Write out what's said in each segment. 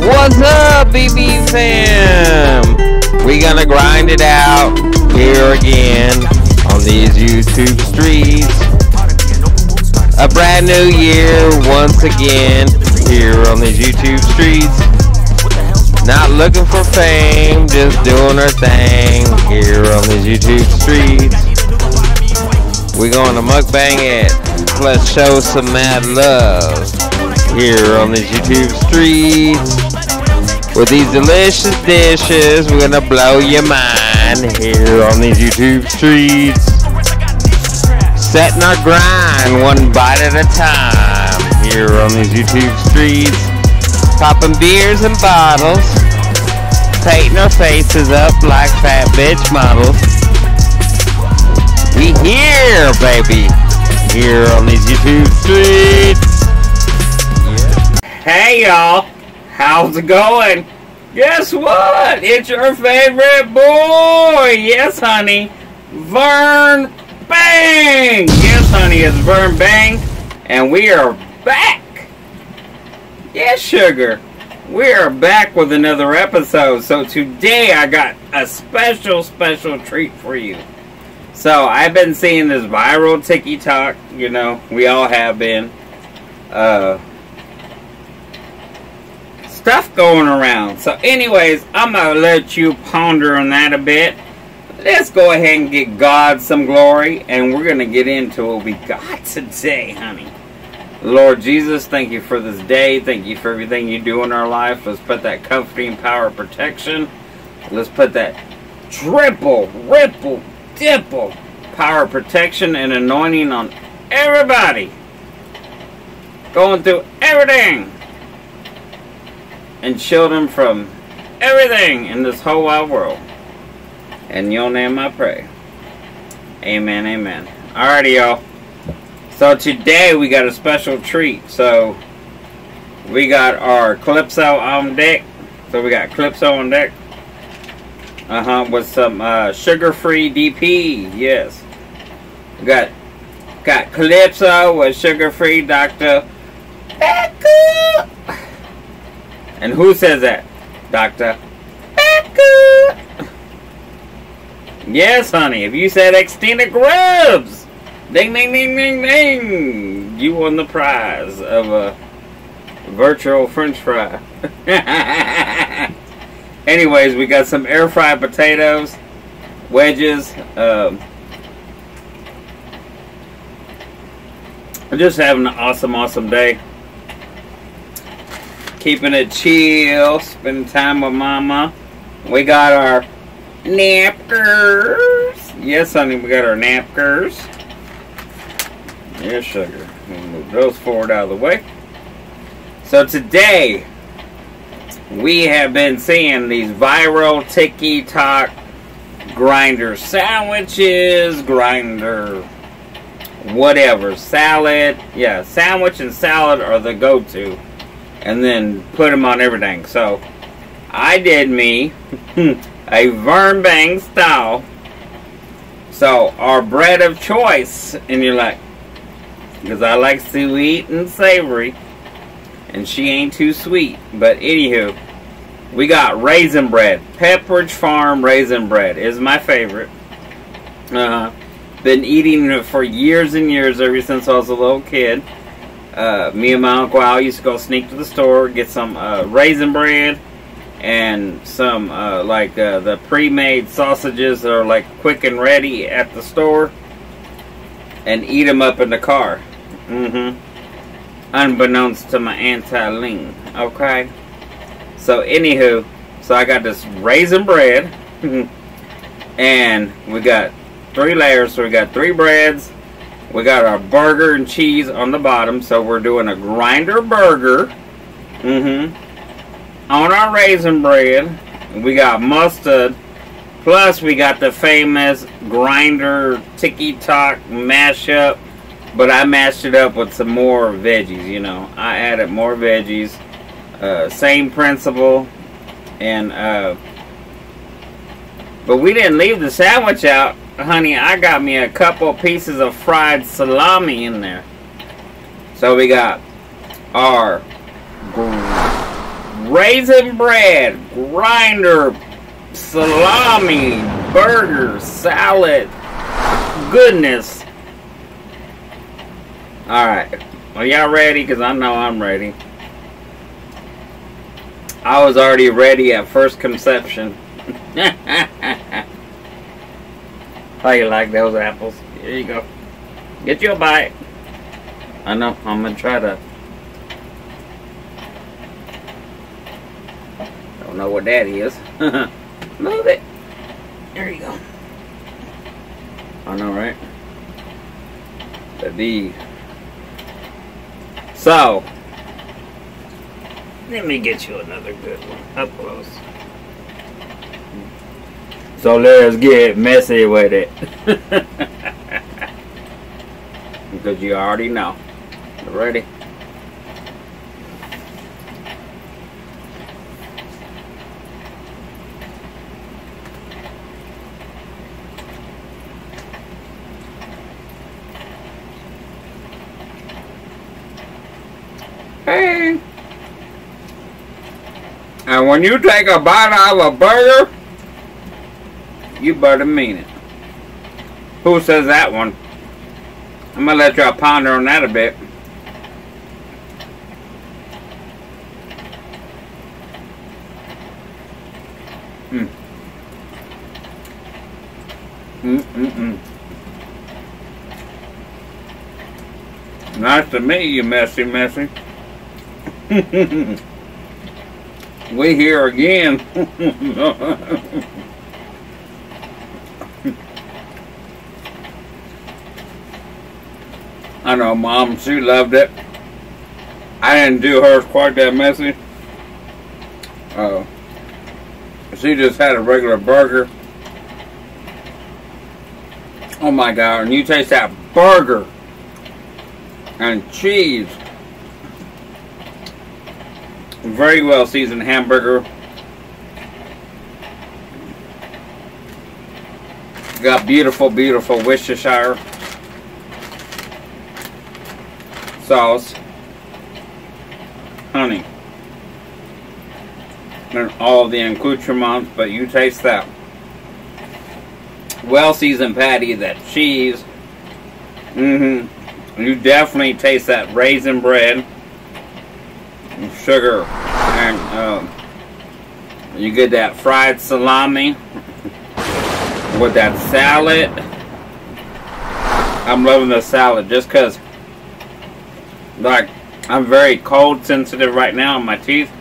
What's up, BB fam? We gonna grind it out here again on these YouTube streets. A brand new year once again here on these YouTube streets. Not looking for fame, just doing our thing here on these YouTube streets. We going to mukbang it. Let's show some mad love here on these YouTube streets. With these delicious dishes, we're gonna blow your mind here on these YouTube streets. Setting our grind one bite at a time here on these YouTube streets. Popping beers and bottles, painting our faces up like fat bitch models. We here, baby, here on these YouTube streets. Hey y'all, how's it going? Guess what? It's your favorite boy. Yes, honey, VERN Bang. Yes, honey, it's VERN Bang, and we are back. Yes, sugar, we are back with another episode. So today I got a special treat for you. So I've been seeing this viral TikTok, you know, we all have been. Stuff going around. So anyways, I'm gonna let you ponder on that a bit. Let's go ahead and get God some glory, and we're gonna get into what we got today, honey. Lord Jesus, thank you for this day. Thank you for everything you do in our life. Let's put that comforting power of protection. Let's put that triple, ripple, dimple power of protection and anointing on everybody going through everything, and shield them from everything in this whole wide world. In your name I pray. Amen, amen. Alrighty, y'all. So today we got a special treat. So we got our Calypso on deck. So we got Calypso on deck. With some sugar-free DP. Yes. We got Calypso with sugar-free Dr. Becca. And who says that? Dr. Becca. Yes, honey. If you said extended grubs, ding, ding, ding, ding, ding, you won the prize of a virtual French fry. Anyways, we got some air fried potatoes, wedges. I'm just having an awesome day. Keeping it chill, spending time with mama. We got our napkins. Yes, honey, we got our napkins. Yes, sugar. We'll move those forward out of the way. So today, we have been seeing these viral TikTok grinder sandwiches, grinder whatever, salad. Yeah, sandwich and salad are the go-to. And then put them on everything. So I did me a VERN Bang style. So our bread of choice, and you're like, because I like sweet and savory, and she ain't too sweet. But anywho, we got raisin bread. Pepperidge Farm raisin bread is my favorite. Been eating it for years and years, ever since I was a little kid. Me and my Uncle Al used to go sneak to the store, get some raisin bread and some the pre-made sausages that are like quick and ready at the store, and eat them up in the car. Unbeknownst to my anti-lean. Okay. So anywho, so I got this raisin bread, and we got 3 layers. So we got 3 breads. We got our burger and cheese on the bottom, so we're doing a grinder burger. On our raisin bread, we got mustard. Plus, we got the famous grinder TikTok mashup, but I mashed it up with some more veggies. You know, I added more veggies. Same principle, and but we didn't leave the sandwich out. Honey, I got me a couple pieces of fried salami in there. So we got our raisin bread, grinder, salami, burger, salad. Goodness. Alright. Are y'all ready? Because I know I'm ready. I was already ready at first conception. How you like those apples? Here you go. Get you a bite. I know. I'm going to try to. Don't know what that is. Move it. There you go. I know, right? The So, let me get you another good one up close. So let's get messy with it. Because you already know. Ready? Hey. And when you take a bite out of a burger, you better mean it. Who says that one? I'm gonna let y'all ponder on that a bit. Nice to meet you, messy. We here again. I know, Mom, she loved it. I didn't do hers quite that messy. She just had a regular burger. Oh my God, and you taste that burger and cheese. Very well seasoned hamburger. Got beautiful Worcestershire sauce, honey, and all the accoutrements, but you taste that well seasoned patty, that cheese. You definitely taste that raisin bread, sugar, and you get that fried salami with that salad. I'm loving the salad just because, like, I'm very cold sensitive right now on my teeth,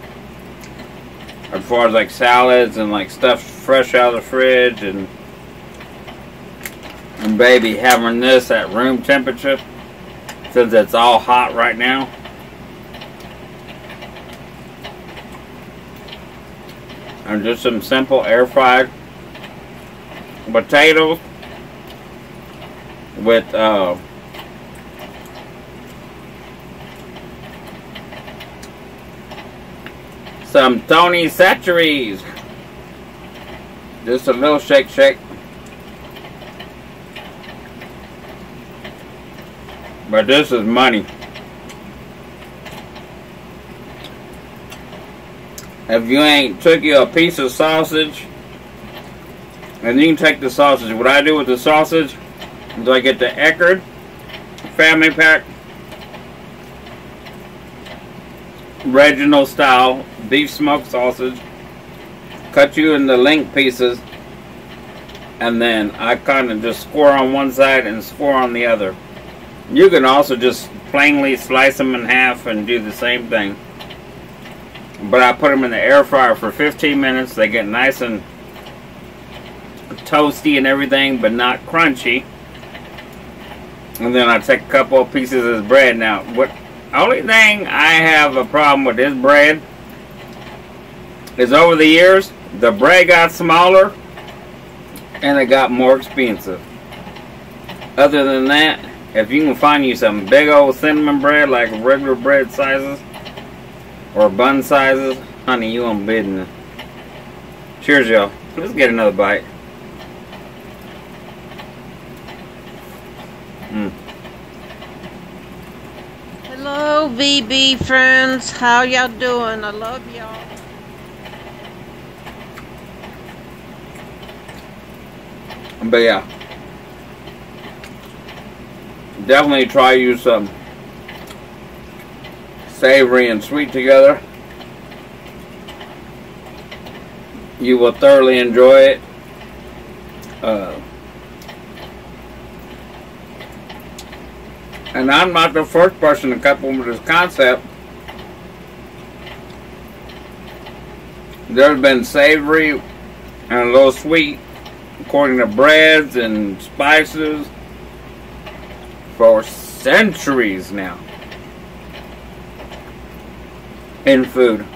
as far as like salads and like stuff fresh out of the fridge, and baby, having this at room temperature since it's all hot right now. And just some simple air fried potatoes with some Tony Chachere's. Just a little shake. But this is money. If you ain't took you a piece of sausage, and you can take the sausage. What I do with the sausage is I get the Eckerd family pack, Reginald style beef smoked sausage, cut you into link pieces, and then I kind of just score on one side and score on the other. You can also just plainly slice them in half and do the same thing. But I put them in the air fryer for 15 minutes. They get nice and toasty and everything, but not crunchy. And then I take a couple of pieces of this bread. Now, what only thing I have a problem with this bread is over the years, the bread got smaller and it got more expensive. Other than that, if you can find you some big old cinnamon bread, like regular bread sizes or bun sizes, honey, you on business. Cheers, y'all. Let's get another bite. Hello, VB friends. How y'all doing? I love y'all. But yeah, definitely try use some savory and sweet together. You will thoroughly enjoy it. And I'm not the first person to couple with this concept. There's been savory and a little sweet, according to breads and spices, for centuries now in food.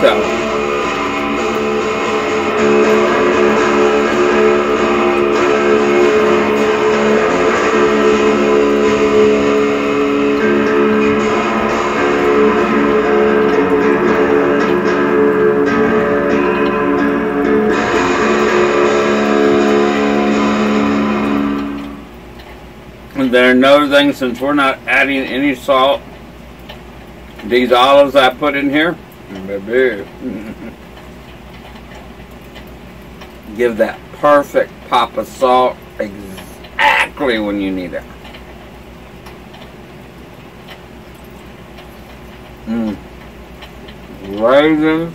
So there are another thing, since we're not adding any salt, these olives I put in here, give that perfect pop of salt exactly when you need it. Raisins.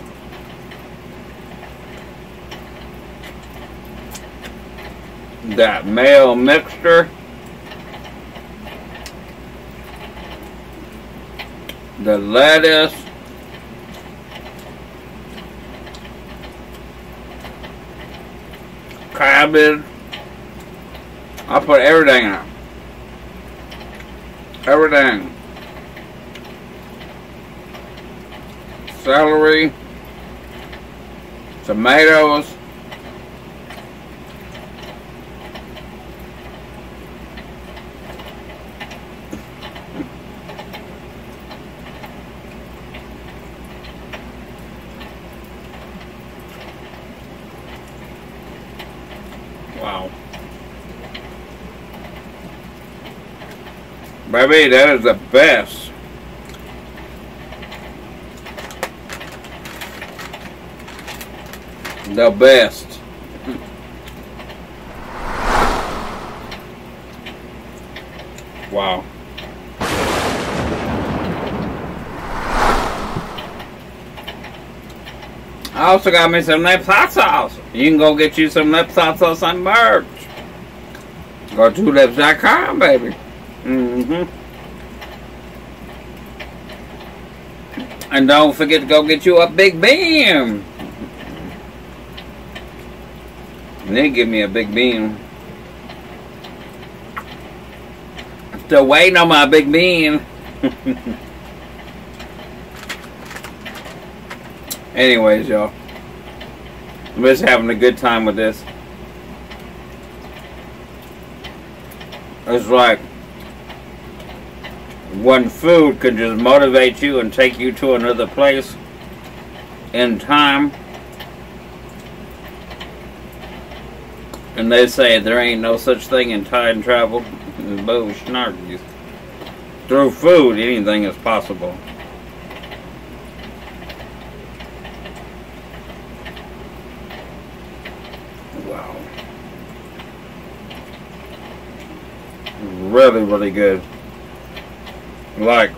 That mayo mixture. The lettuce. Cabbage. I put everything in it. Everything. Celery. Tomatoes. Wow. Baby, that is the best. The best. Wow. I also got me some lip hot sauce. You can go get you some lip hot sauce on merch. Go to lips.com, baby. And don't forget to go get you a Big Bean. And then give me a Big Bean. Still waiting on my Big Bean. Anyways, y'all, I'm just having a good time with this. It's like one food could just motivate you and take you to another place in time. And they say there ain't no such thing in time travel. Bullshit. Through food, anything is possible. Wow. Really, really good. Like,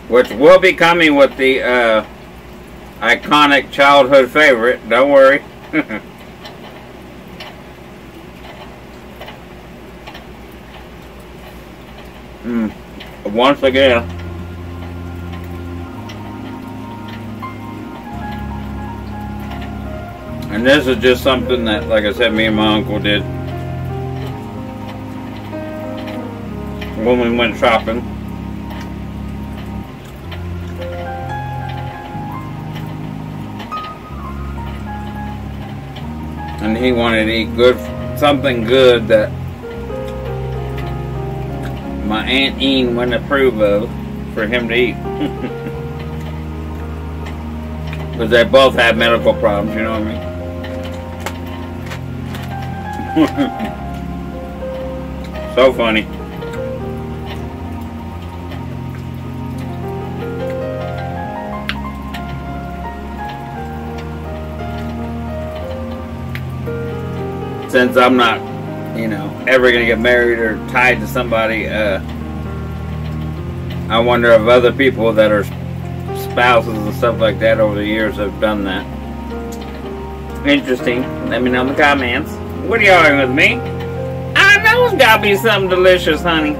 which will be coming with the iconic childhood favorite. Don't worry. Once again, and this is just something that, like I said, me and my uncle did when we went shopping. And he wanted to eat good, something good that my Aunt Ian wouldn't approve of for him to eat. Because they both had medical problems, you know what I mean? So funny. Since I'm not, you know, ever gonna get married or tied to somebody, I wonder if other people that are spouses and stuff like that over the years have done that. Interesting. Let me know in the comments. What are y'all doing with me? I know it's gotta be something delicious, honey.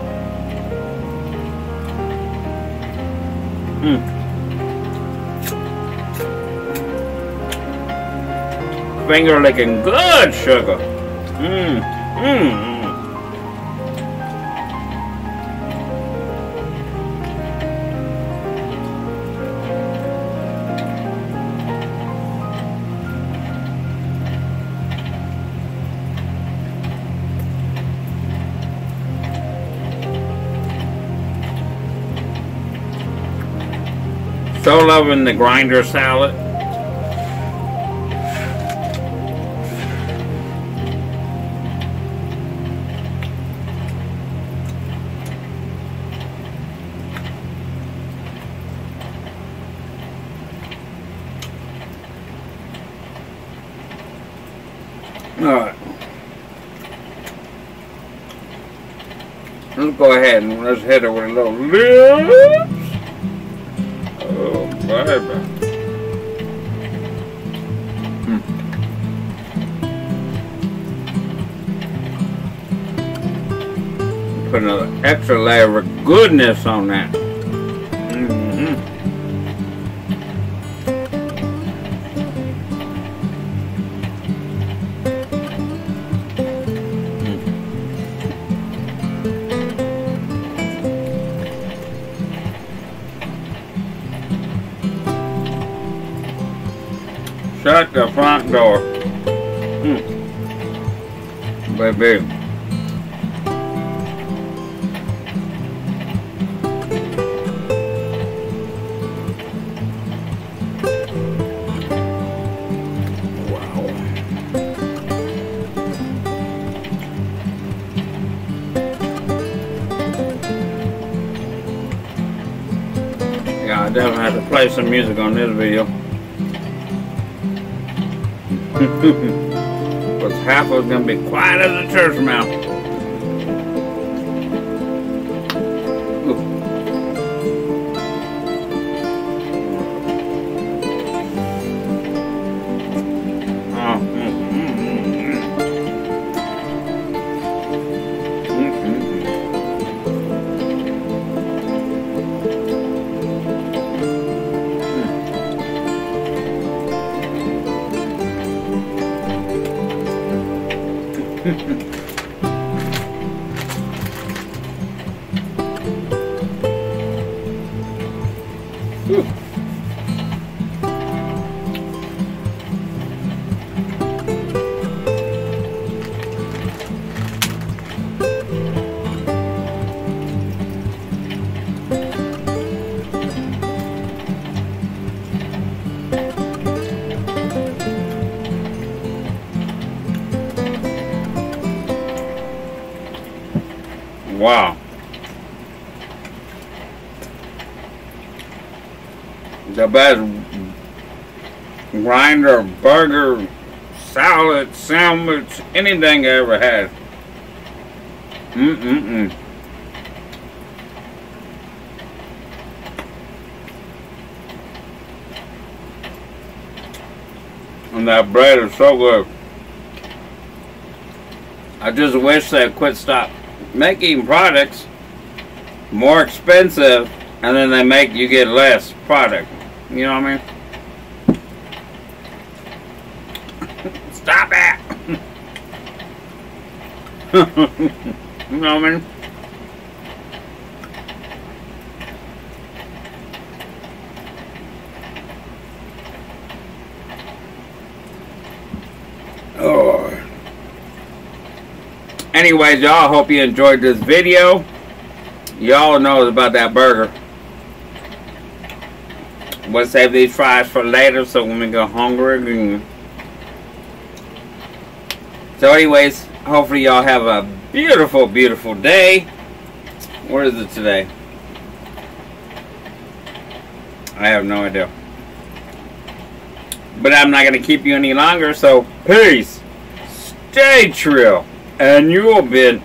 Finger licking good sugar. So loving the grinder salad. Alright. Let's go ahead and let's hit it with a little lips. Oh, baby. Put another extra layer of goodness on that. Shut the front door. Baby. Wow. Yeah, I definitely have to play some music on this video. Because half of it's going to be quiet as a church mouse. Wow. The best grinder, burger, salad, sandwich, anything I ever had. And that bread is so good. I just wish they quit stop making products more expensive and then they make you get less product. You know what I mean? Stop it! You know what I mean? Oh. Anyways, y'all, hope you enjoyed this video. Y'all know about that burger. We'll save these fries for later so when we go hungry again. So anyways, hopefully y'all have a beautiful, beautiful day. Where is it today? I have no idea. But I'm not going to keep you any longer, so peace. Stay true. And you'll be...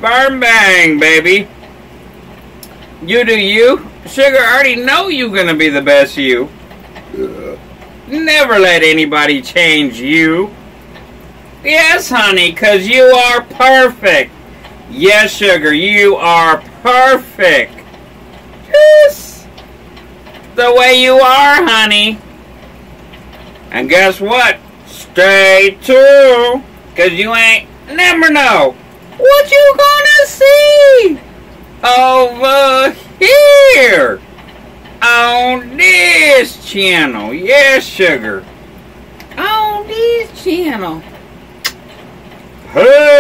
Burn bang, baby. You do you. Sugar, I already know you're going to be the best you. Never let anybody change you. Yes, honey, because you are perfect. Yes, sugar, you are perfect. Yes. The way you are, honey. And guess what? Stay true. Because you ain't never know what you gonna see over here on this channel. Yes, sugar. On this channel. Hey!